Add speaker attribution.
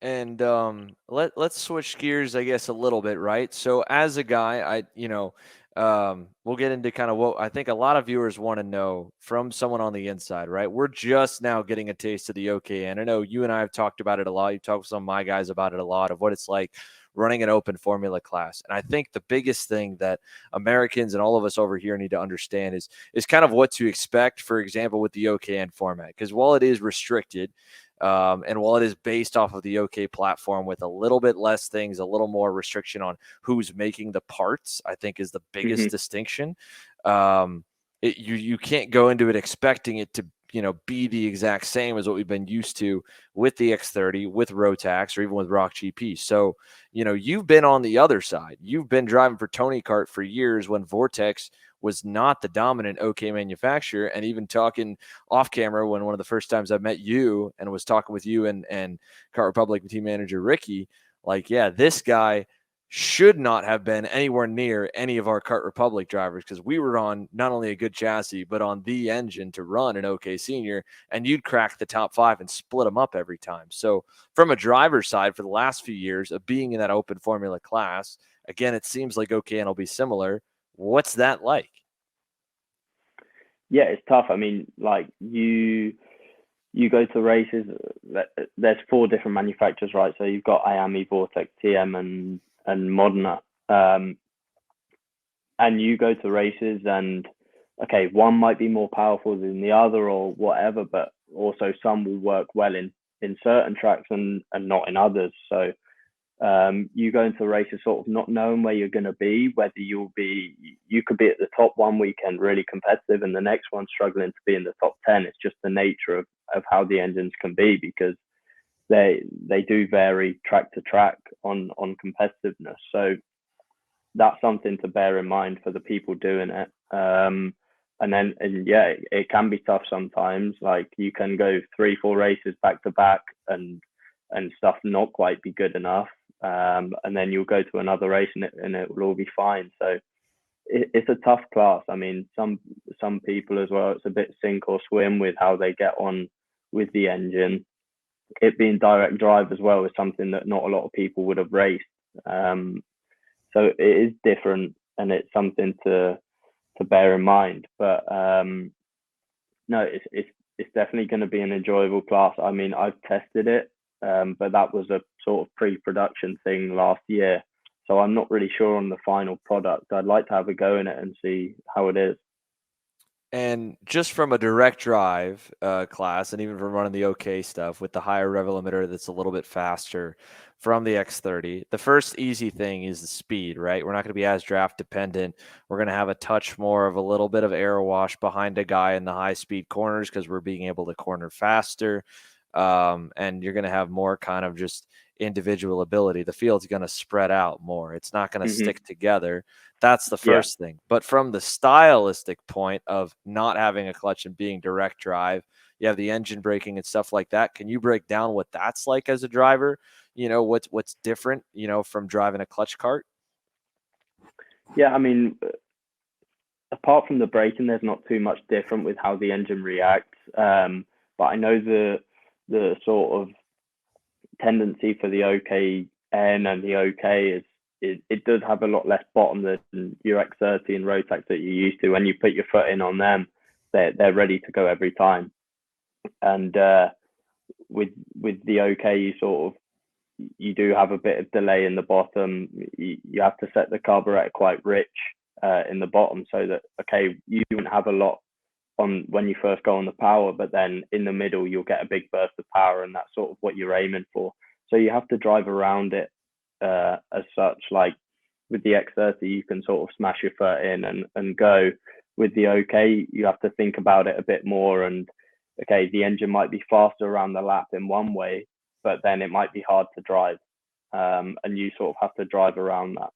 Speaker 1: And let's switch gears, I guess, a little bit, right? So as a guy, we'll get into kind of what I think a lot of viewers want to know from someone on the inside, right? We're just now getting a taste of the OK, and I know you and I have talked about it a lot. You talked with some of my guys about it a lot of what it's like running an open formula class. And I think the biggest thing that Americans and all of us over here need to understand is kind of what to expect, for example, with the OKN format. Because while it is restricted, and while it is based off of the OK platform with a little bit less things, a little more restriction on who's making the parts, I think is the biggest
Speaker 2: Hmm.
Speaker 1: distinction. You can't go into it expecting it to be the exact same as what we've been used to with the X30, with Rotax, or even with Rock GP. So you've been on the other side. You've been driving for Tony Kart for years when Vortex was not the dominant OK manufacturer, and even talking off camera when one of the first times I met you and was talking with you and Kart Republic team manager Ricky, like, yeah, this guy should not have been anywhere near any of our Kart Republic drivers because we were on not only a good chassis, but on the engine to run an OK Senior, and you'd crack the top five and split them up every time. So, from a driver's side, for the last few years of being in that open formula class, again, it seems like OKN will be similar. What's that like?
Speaker 2: Yeah, it's tough. I mean, like you go to races. There's four different manufacturers, right? So you've got Iami, Vortex, TM, and Modena. Um, and you go to races, and okay, one might be more powerful than the other or whatever, but also some will work well in certain tracks and not in others. So you go into races sort of not knowing where you're going to be, whether you could be at the top one weekend really competitive and the next one struggling to be in the top 10. It's just the nature of how the engines can be, because they do vary track to track on competitiveness. So that's something to bear in mind for the people doing it. And yeah, it can be tough sometimes. Like you can go 3, 4 races back to back and stuff not quite be good enough. And then you'll go to another race and it will all be fine. So it's a tough class. I mean, some people as well, it's a bit sink or swim with how they get on with the engine. It being direct drive as well is something that not a lot of people would have raced. Um, so it is different, and it's something to bear in mind. But no, it's definitely going to be an enjoyable class. I mean, I've tested it, but that was a sort of pre-production thing last year. So I'm not really sure on the final product. I'd like to have a go in it and see how it is.
Speaker 1: And just from a direct drive class, and even from running the OK stuff with the higher rev limiter that's a little bit faster from the X30, the first easy thing is the speed, right? We're not going to be as draft dependent. We're going to have a touch more of a little bit of air wash behind a guy in the high speed corners because we're being able to corner faster. And you're going to have more kind of just individual ability. The field's going to spread out more. It's not going to
Speaker 2: Hmm.
Speaker 1: stick together. That's the
Speaker 2: Yeah.
Speaker 1: first thing. But from the stylistic point of not having a clutch and being direct drive, you have the engine braking and stuff like that. Can you break down what that's like as a driver? What's different, from driving a clutch kart?
Speaker 2: Yeah. I mean, apart from the braking, there's not too much different with how the engine reacts. But I know the sort of tendency for the OKN and the OK is it does have a lot less bottom than your X30 and Rotax that you're used to. When you put your foot in on them, they're ready to go every time. And with the OK, you do have a bit of delay in the bottom. You have to set the carburetor quite rich in the bottom, so that okay, you don't have a lot on when you first go on the power, but then in the middle you'll get a big burst of power, and that's sort of what you're aiming for. So you have to drive around it as such. Like with the X30, you can sort of smash your foot in and go. With the OK, you have to think about it a bit more. And okay, the engine might be faster around the lap in one way, but then it might be hard to drive, and you sort of have to drive around that.